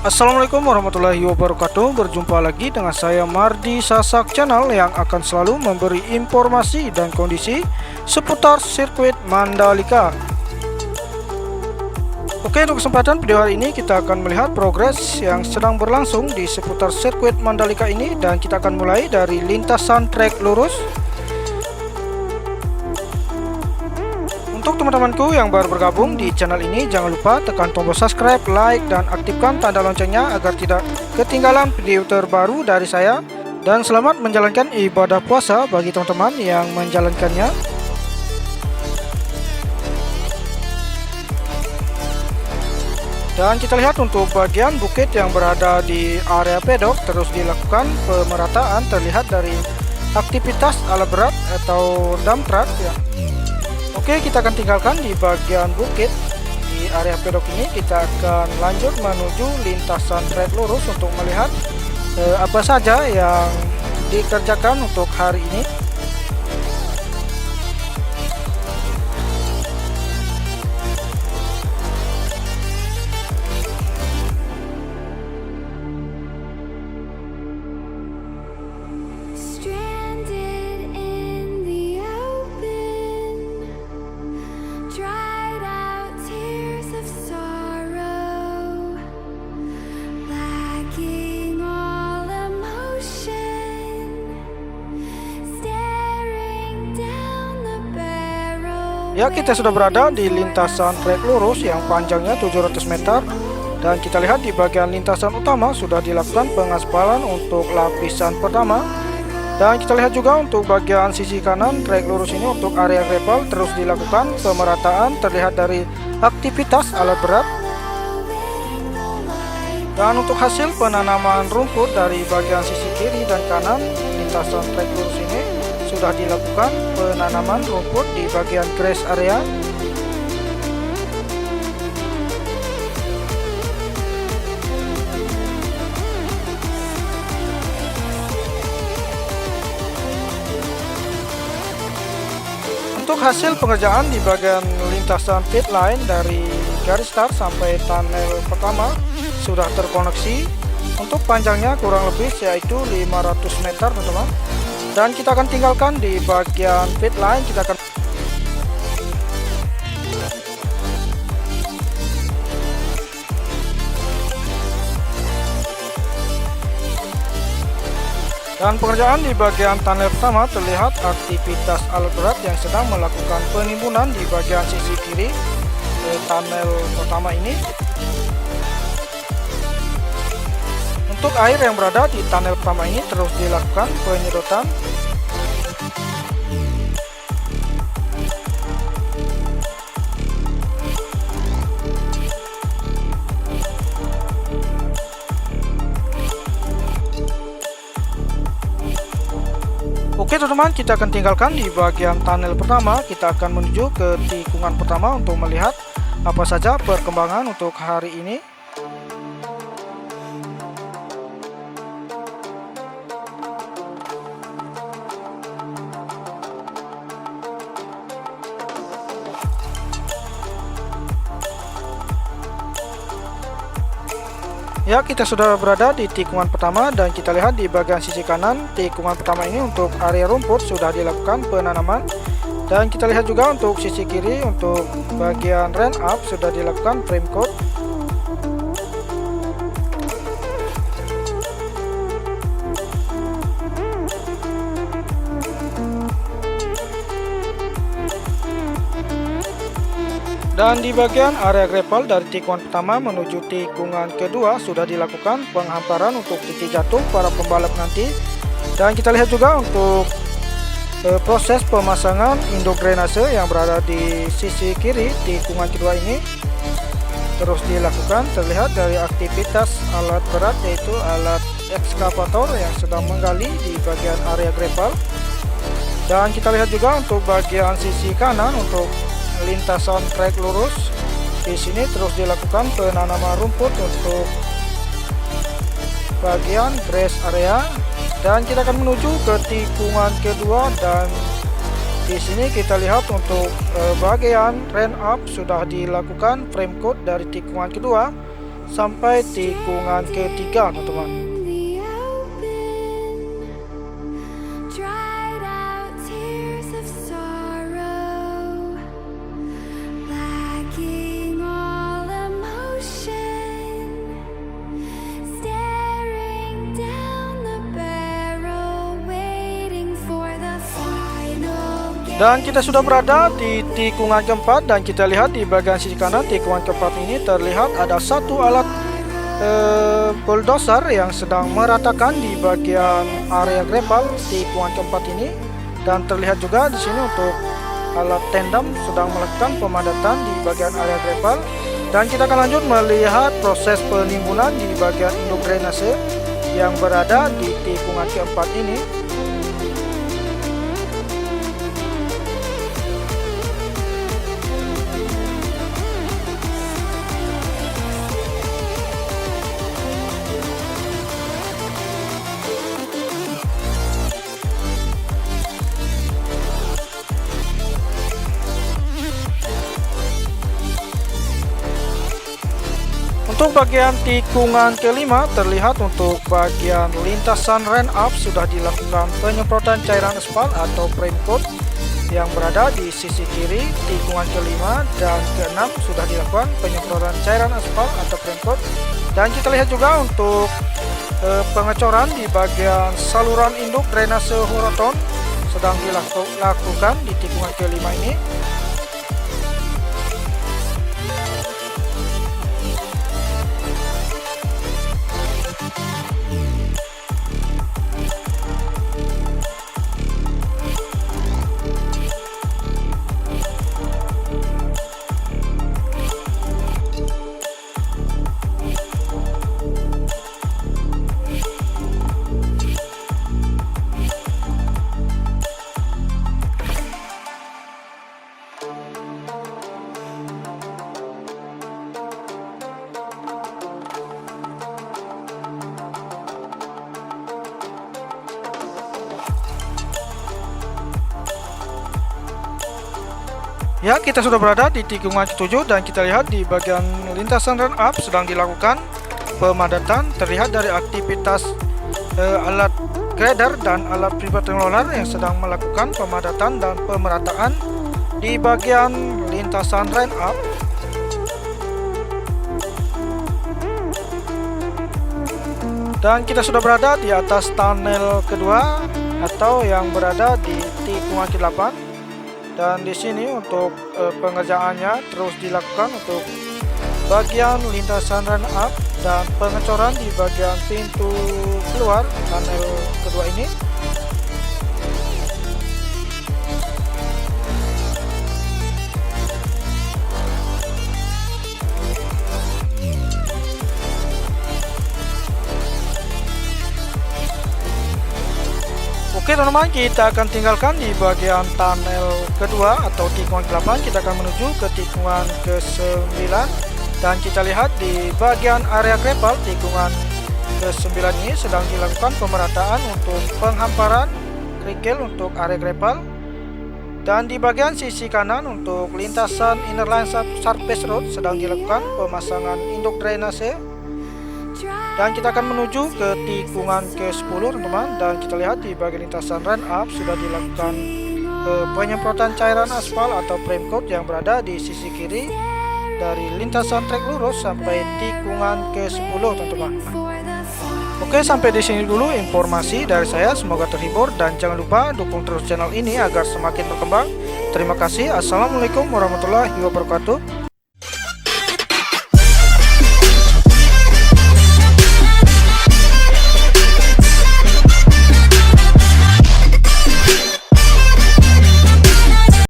Assalamualaikum warahmatullahi wabarakatuh. Berjumpa lagi dengan saya Mardi Sasak Channel yang akan selalu memberi informasi dan kondisi seputar sirkuit Mandalika. Oke, untuk kesempatan video hari ini kita akan melihat progres yang sedang berlangsung di seputar sirkuit Mandalika ini, dan kita akan mulai dari lintasan trek lurus. Untuk teman-temanku yang baru bergabung di channel ini, jangan lupa tekan tombol subscribe, like, dan aktifkan tanda loncengnya agar tidak ketinggalan video terbaru dari saya. Dan selamat menjalankan ibadah puasa bagi teman-teman yang menjalankannya. Dan kita lihat untuk bagian bukit yang berada di area pedok terus dilakukan pemerataan, terlihat dari aktivitas alat berat atau dump truck ya. Oke, kita akan tinggalkan di bagian bukit di area pedok ini. Kita akan lanjut menuju lintasan trek lurus untuk melihat apa saja yang dikerjakan untuk hari ini. Ya, kita sudah berada di lintasan trek lurus yang panjangnya 700 meter. Dan kita lihat di bagian lintasan utama sudah dilakukan pengaspalan untuk lapisan pertama. Dan kita lihat juga untuk bagian sisi kanan trek lurus ini untuk area gravel terus dilakukan pemerataan, terlihat dari aktivitas alat berat. Dan untuk hasil penanaman rumput dari bagian sisi kiri dan kanan lintasan trek lurus ini sudah dilakukan penanaman rumput di bagian grass area. Untuk hasil pengerjaan di bagian lintasan pit line dari garis start sampai tunnel pertama sudah terkoneksi. Untuk panjangnya kurang lebih yaitu 500 meter teman-teman. Dan kita akan tinggalkan di bagian pit line. Dan pekerjaan di bagian tunnel pertama terlihat aktivitas alat berat yang sedang melakukan penimbunan di bagian sisi kiri tunnel pertama ini. Untuk air yang berada di tunnel pertama ini terus dilakukan penyedotan. Oke teman-teman, kita akan tinggalkan di bagian tunnel pertama. Kita akan menuju ke tikungan pertama untuk melihat apa saja perkembangan untuk hari ini. Ya, kita sudah berada di tikungan pertama dan kita lihat di bagian sisi kanan tikungan pertama ini untuk area rumput sudah dilakukan penanaman. Dan kita lihat juga untuk sisi kiri untuk bagian ramp up sudah dilakukan frame coat. Dan di bagian area gravel dari tikungan pertama menuju tikungan kedua sudah dilakukan penghamparan untuk titik jatuh para pembalap nanti. Dan kita lihat juga untuk proses pemasangan induk drainase yang berada di sisi kiri tikungan kedua ini terus dilakukan, terlihat dari aktivitas alat berat yaitu alat ekskavator yang sedang menggali di bagian area gravel. Dan kita lihat juga untuk bagian sisi kanan untuk lintasan trek lurus di sini terus dilakukan penanaman rumput untuk bagian grass area. Dan kita akan menuju ke tikungan kedua, dan di sini kita lihat untuk bagian ramp up sudah dilakukan frame coat dari tikungan kedua. sampai tikungan ketiga teman-teman. Dan kita sudah berada di tikungan keempat, dan kita lihat di bagian sisi kanan tikungan keempat ini terlihat ada satu alat bulldozer yang sedang meratakan di bagian area gravel tikungan keempat ini, dan terlihat juga di sini untuk alat tandem sedang melakukan pemadatan di bagian area gravel. Dan kita akan lanjut melihat proses penimbunan di bagian induk drainase yang berada di tikungan keempat ini. Untuk bagian tikungan kelima terlihat untuk bagian lintasan rain up sudah dilakukan penyemprotan cairan aspal atau prime coat yang berada di sisi kiri tikungan kelima, dan keenam sudah dilakukan penyemprotan cairan aspal atau prime coat. Dan kita lihat juga untuk pengecoran di bagian saluran induk drainase horizontal sedang dilakukan di tikungan kelima ini. Ya, kita sudah berada di tikungan ke-7, dan kita lihat di bagian lintasan run up sedang dilakukan pemadatan. Terlihat dari aktivitas alat grader dan alat private roller yang sedang melakukan pemadatan dan pemerataan di bagian lintasan run up. Dan kita sudah berada di atas tunnel kedua atau yang berada di tikungan ke-8. Dan di sini untuk pengerjaannya terus dilakukan untuk bagian lintasan run up dan pengecoran di bagian pintu keluar tunnel kedua ini. Oke teman-teman, kita akan tinggalkan di bagian tunnel kedua atau tikungan ke-8. Kita akan menuju ke tikungan ke-9, dan kita lihat di bagian area gravel tikungan ke-9 ini sedang dilakukan pemerataan untuk penghamparan kerikil untuk area gravel. Dan di bagian sisi kanan untuk lintasan inner line surface road sedang dilakukan pemasangan induk drainase. Dan kita akan menuju ke tikungan ke-10 teman-teman, dan kita lihat di bagian lintasan run up sudah dilakukan penyemprotan cairan aspal atau prime coat yang berada di sisi kiri dari lintasan trek lurus sampai tikungan ke-10 teman-teman. Oke, sampai di sini dulu informasi dari saya, semoga terhibur, dan jangan lupa dukung terus channel ini agar semakin berkembang. Terima kasih. Assalamualaikum warahmatullahi wabarakatuh.